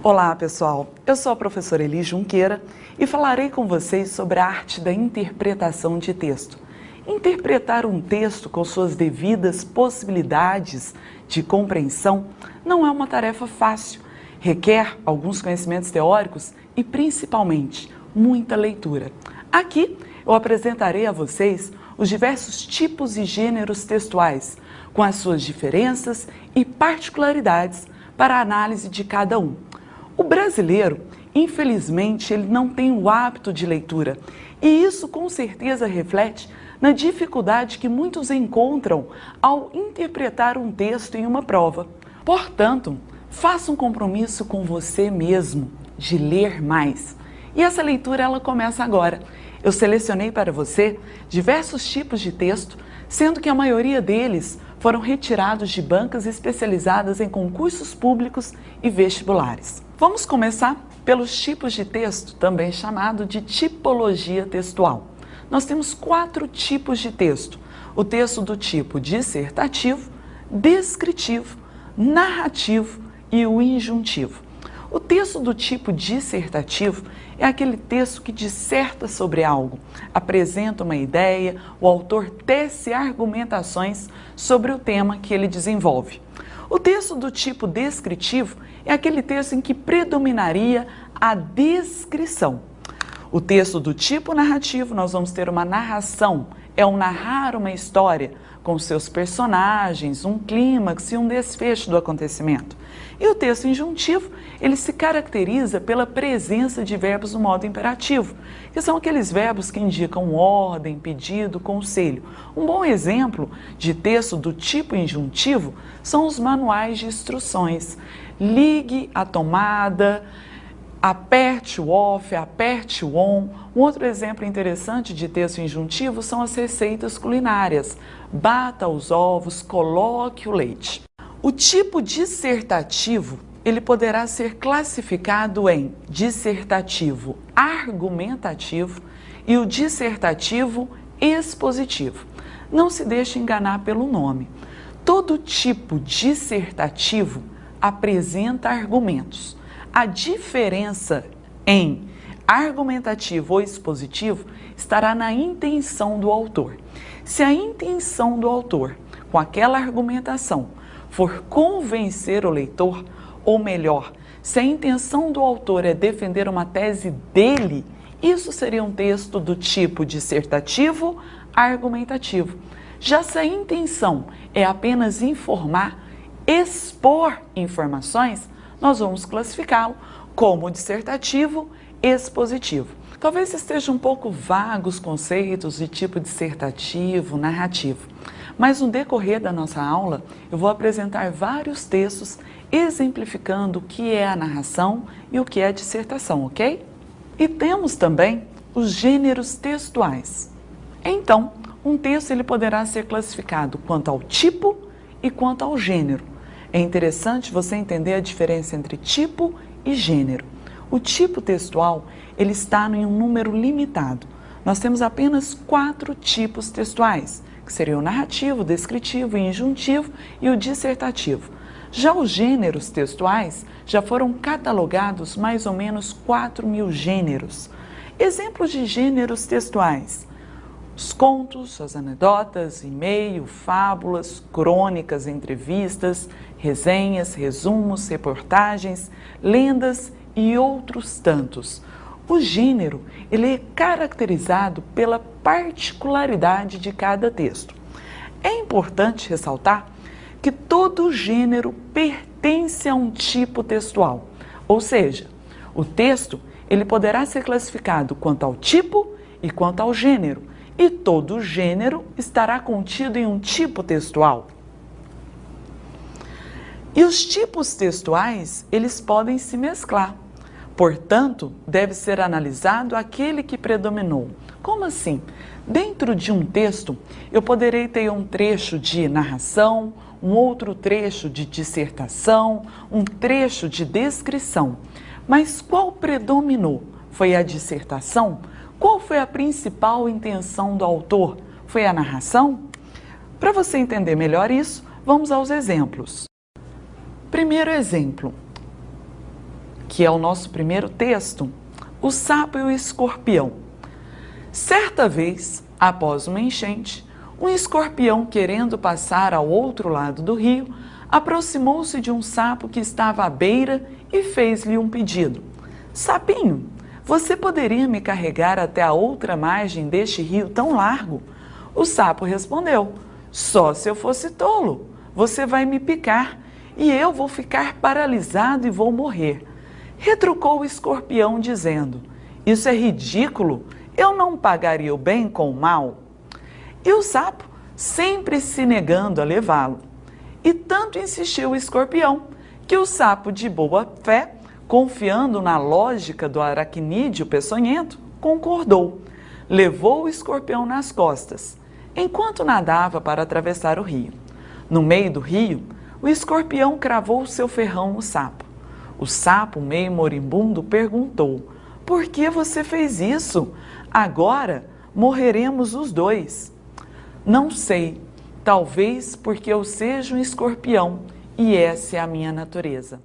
Olá, pessoal. Eu sou a professora Eli Junqueira e falarei com vocês sobre a arte da interpretação de texto. Interpretar um texto com suas devidas possibilidades de compreensão não é uma tarefa fácil. Requer alguns conhecimentos teóricos e, principalmente, muita leitura. Aqui eu apresentarei a vocês os diversos tipos e gêneros textuais, com as suas diferenças e particularidades para a análise de cada um. O brasileiro, infelizmente, ele não tem o hábito de leitura e isso com certeza reflete na dificuldade que muitos encontram ao interpretar um texto em uma prova. Portanto, faça um compromisso com você mesmo de ler mais. E essa leitura ela começa agora. Eu selecionei para você diversos tipos de texto, sendo que a maioria deles foram retirados de bancas especializadas em concursos públicos e vestibulares. Vamos começar pelos tipos de texto, também chamado de tipologia textual. Nós temos 4 tipos de texto. O texto do tipo dissertativo, descritivo, narrativo e o injuntivo. O texto do tipo dissertativo é aquele texto que disserta sobre algo, apresenta uma ideia, o autor tece argumentações sobre o tema que ele desenvolve. O texto do tipo descritivo é aquele texto em que predominaria a descrição. O texto do tipo narrativo, nós vamos ter uma narração, é um narrar uma história com seus personagens, um clímax e um desfecho do acontecimento. E o texto injuntivo, ele se caracteriza pela presença de verbos no modo imperativo, que são aqueles verbos que indicam ordem, pedido, conselho. Um bom exemplo de texto do tipo injuntivo são os manuais de instruções. Ligue a tomada, aperte o off, aperte o on. Um outro exemplo interessante de texto injuntivo são as receitas culinárias. Bata os ovos, coloque o leite. O tipo dissertativo, ele poderá ser classificado em dissertativo argumentativo e o dissertativo expositivo. Não se deixe enganar pelo nome. Todo tipo dissertativo apresenta argumentos. A diferença em argumentativo ou expositivo estará na intenção do autor. Se a intenção do autor, com aquela argumentação, for convencer o leitor, ou melhor, se a intenção do autor é defender uma tese dele, isso seria um texto do tipo dissertativo argumentativo. Já se a intenção é apenas informar, expor informações, nós vamos classificá-lo como dissertativo expositivo. Talvez estejam um pouco vagos os conceitos de tipo dissertativo, narrativo, mas no decorrer da nossa aula eu vou apresentar vários textos exemplificando o que é a narração e o que é a dissertação, ok? E temos também os gêneros textuais. Então, um texto ele poderá ser classificado quanto ao tipo e quanto ao gênero. É interessante você entender a diferença entre tipo e gênero. O tipo textual, ele está em um número limitado. Nós temos apenas 4 tipos textuais, que seriam o narrativo, o descritivo, o injuntivo e o dissertativo. Já os gêneros textuais já foram catalogados mais ou menos 4.000 gêneros. Exemplos de gêneros textuais: os contos, as anedotas, e-mail, fábulas, crônicas, entrevistas, resenhas, resumos, reportagens, lendas e outros tantos. O gênero ele é caracterizado pela particularidade de cada texto. É importante ressaltar que todo gênero pertence a um tipo textual, ou seja, o texto ele poderá ser classificado quanto ao tipo e quanto ao gênero, e todo gênero estará contido em um tipo textual. E os tipos textuais, eles podem se mesclar. Portanto, deve ser analisado aquele que predominou. Como assim? Dentro de um texto, eu poderei ter um trecho de narração, um outro trecho de dissertação, um trecho de descrição. Mas qual predominou? Foi a dissertação? Qual foi a principal intenção do autor? Foi a narração? Para você entender melhor isso, vamos aos exemplos. Primeiro exemplo. que é o nosso primeiro texto, o sapo e o escorpião. Certa vez, após uma enchente, um escorpião, querendo passar ao outro lado do rio, aproximou-se de um sapo que estava à beira e fez-lhe um pedido. Sapinho, você poderia me carregar até a outra margem deste rio tão largo? O sapo respondeu, só se eu fosse tolo. Você vai me picar e eu vou ficar paralisado e vou morrer. Retrucou o escorpião dizendo, isso é ridículo, eu não pagaria o bem com o mal. E o sapo, sempre se negando a levá-lo. E tanto insistiu o escorpião, que o sapo, de boa fé, confiando na lógica do aracnídeo peçonhento, concordou. Levou o escorpião nas costas, enquanto nadava para atravessar o rio. No meio do rio, o escorpião cravou seu ferrão no sapo. O sapo, meio moribundo, perguntou, por que você fez isso? Agora morreremos os dois. Não sei, talvez porque eu seja um escorpião e essa é a minha natureza.